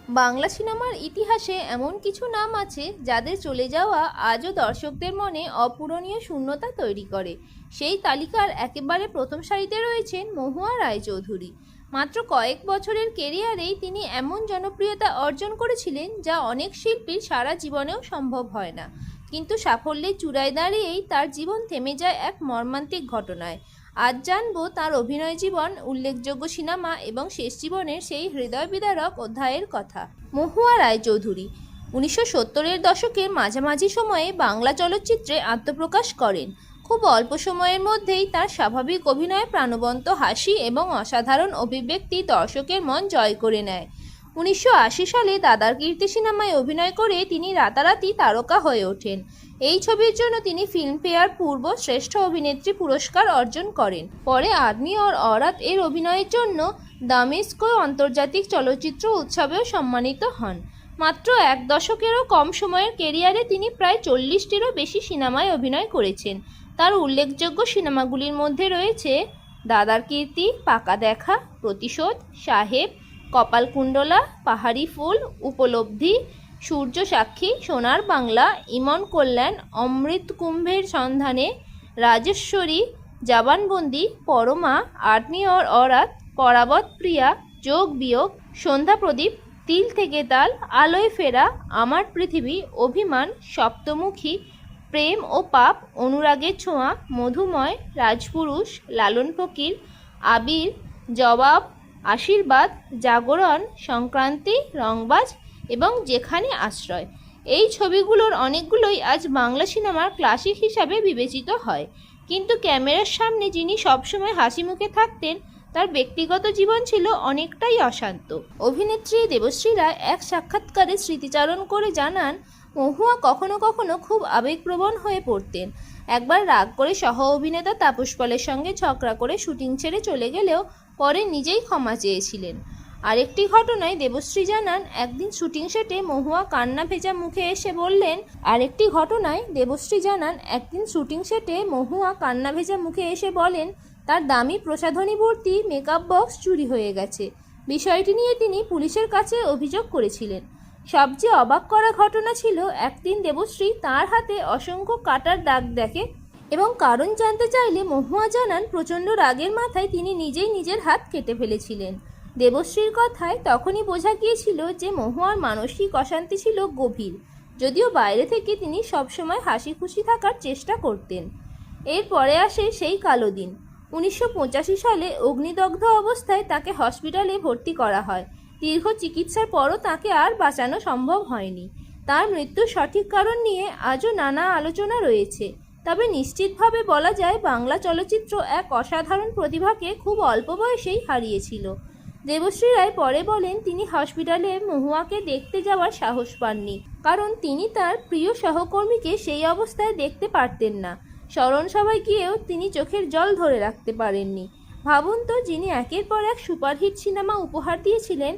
বাংলা সিনেমার ইতিহাসে এমন কিছু নাম আছে যাদের চলে যাওয়া আজও দর্শকদের মনে অপূরণীয় শূন্যতা তৈরি করে। সেই তালিকার একেবারে প্রথম সারিতে রয়েছেন মহুয়া রায়চৌধুরী। মাত্র কয়েক বছরের কেরিয়ারেই তিনি এমন জনপ্রিয়তা অর্জন করেছিলেন যা অনেক শিল্পীর সারা জীবনেও সম্ভব হয় না। কিন্তু সাফল্যের চূড়ায় দাঁড়িয়েই তার জীবন থেমে যায় এক মর্মান্তিক ঘটনায়। আজ জানবো তার অভিনয় জীবন, উল্লেখযোগ্য সিনেমা এবং শেষ জীবনের সেই হৃদয় বিদারক অধ্যায়ের কথা। মহুয়া রায়চৌধুরী 1970-এর দশকের মাঝামাঝি সময়ে বাংলা চলচ্চিত্রে আত্মপ্রকাশ করেন। খুব অল্প সময়ের মধ্যেই তার স্বাভাবিক অভিনয়, প্রাণবন্ত হাসি এবং অসাধারণ অভিব্যক্তি দর্শকের মন জয় করে নেয়। 1980 সালে দাদার কীর্তি সিনেমায় অভিনয় করে তিনি রাতারাতি তারকা হয়ে ওঠেন। এই ছবির জন্য তিনি ফিল্মফেয়ার পূর্ব শ্রেষ্ঠ অভিনেত্রী পুরস্কার অর্জন করেন। পরে আদমি और औरत এর অভিনয়ের জন্য দামেস্ক আন্তর্জাতিক চলচ্চিত্র উৎসবেও সম্মানিত হন। মাত্র এক দশকেরও কম সময়ের কেরিয়ারে তিনি প্রায় 40টিরও বেশি সিনেমায় অভিনয় করেছেন। তার উল্লেখযোগ্য সিনেমাগুলির মধ্যে রয়েছে দাদার কীর্তি, পাকা দেখা, প্রতিশোধ, সাহেব, কপালকুণ্ডলা, পাহাড়ি ফুল, উপলব্ধি, সূর্য সাক্ষী, সোনার বাংলা, ইমন কল্যাণ, অমৃত কুম্ভের সন্ধানে, রাজেশ্বরী, জবানবন্দি, পরমা, আদমি और औरत, পরাবত প্রিয়া, যোগ বিয়োগ, সন্ধ্যা প্রদীপ, তিল থেকে তাল, আলোয় ফেরা, আমার পৃথিবী, অভিমান, সপ্তমুখী, প্রেম ও পাপ, অনুরাগের ছোঁয়া, মধুময়, রাজপুরুষ, লালন ফকির, আবির, জবাব, আশীর্বাদ, জাগরণ, সংক্রান্তি, রংবাজ এবং যেখানে আশ্রয়। এই ছবিগুলোর অনেকগুলোই আজ বাংলা সিনেমার ক্লাসিক হিসাবে বিবেচিত হয়। কিন্তু ক্যামেরার সামনে যিনি সবসময় হাসি মুখে থাকতেন, তার ব্যক্তিগত জীবন ছিল অনেকটাই অশান্ত। অভিনেত্রী দেবশ্রী রায় এক সাক্ষাৎকারে স্মৃতিচারণ করে জানান, মহুয়া কখনো কখনো খুব আবেগপ্রবণ হয়ে পড়তেন। একবার রাগ করে সহ অভিনেতা তাপস পালের সঙ্গে ঝগড়া করে শুটিং ছেড়ে চলে গেলেও পরে নিজেই ক্ষমা চেয়েছিলেন। আরেকটি ঘটনায় দেবশ্রী জানান, একদিন শুটিং সেটে মহুয়া কান্না ভেজা মুখে এসে বলেন তার দামি প্রসাধনী ভর্তি মেকআপ বক্স চুরি হয়ে গেছে। বিষয়টি নিয়ে তিনি পুলিশের কাছে অভিযোগ করেছিলেন। সবচেয়ে অবাক করা ঘটনা ছিল, একদিন দেবশ্রী তার হাতে অসংখ্য কাটার দাগ দেখে এবং কারণ জানতে চাইলে মহুয়া জানান, প্রচণ্ড রাগের মাথায় তিনি নিজেই নিজের হাত কেটে ফেলেছিলেন। দেবশ্রীর কথায় তখনই বোঝা গিয়েছিল যে মহুয়ার মানসিক অশান্তি ছিল গভীর, যদিও বাইরে থেকে তিনি সবসময় হাসি খুশি থাকার চেষ্টা করতেন। এরপরে আসে সেই কালো দিন। 1985 সালে অগ্নিদগ্ধ অবস্থায় তাকে হসপিটালে ভর্তি করা হয়। দীর্ঘ চিকিৎসার পরও তাকে আর বাঁচানো সম্ভব হয়নি। তার মৃত্যুর সঠিক কারণ নিয়ে আজও নানা আলোচনা রয়েছে। তবে নিশ্চিতভাবে বলা যায়, বাংলা চলচ্চিত্র এক অসাধারণ প্রতিভাকে খুব অল্প বয়সেই হারিয়েছিল। দেবশ্রী রায় পরে বলেন, তিনি হসপিটালে মহুয়াকে দেখতে যাওয়ার সাহস পাননি, কারণ তিনি তার প্রিয় সহকর্মীকে সেই অবস্থায় দেখতে পারতেন না। স্মরণ সভায় গিয়েও তিনি চোখের জল ধরে রাখতে পারেননি। ভাবুন তো, যিনি একের পর এক সুপারহিট সিনেমা উপহার দিয়েছিলেন,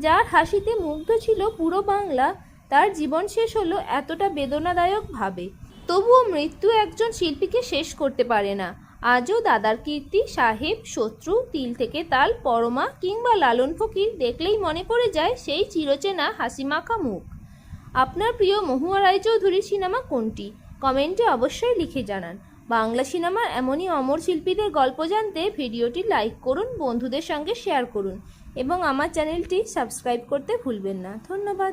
যার হাসিতে মুগ্ধ ছিল পুরো বাংলা, তার জীবন শেষ হলো এতটা বেদনাদায়কভাবে। তবুও মৃত্যু একজন শিল্পীকে শেষ করতে পারে না। আজও দাদার কীর্তি, সাহেব, শত্রু, তিল থেকে তাল, পরমা কিংবা লালন ফকির দেখলেই মনে পড়ে যায় সেই চিরচেনা হাসিমাখা মুখ। আপনার প্রিয় মহুয়া রায়চৌধুরীর সিনেমা কোনটি? কমেন্টে অবশ্যই লিখে জানান। বাংলা সিনেমার এমনই অমর শিল্পীদের গল্প জানতে ভিডিওটি লাইক করুন, বন্ধুদের সঙ্গে শেয়ার করুন এবং আমার চ্যানেলটি সাবস্ক্রাইব করতে ভুলবেন না। ধন্যবাদ।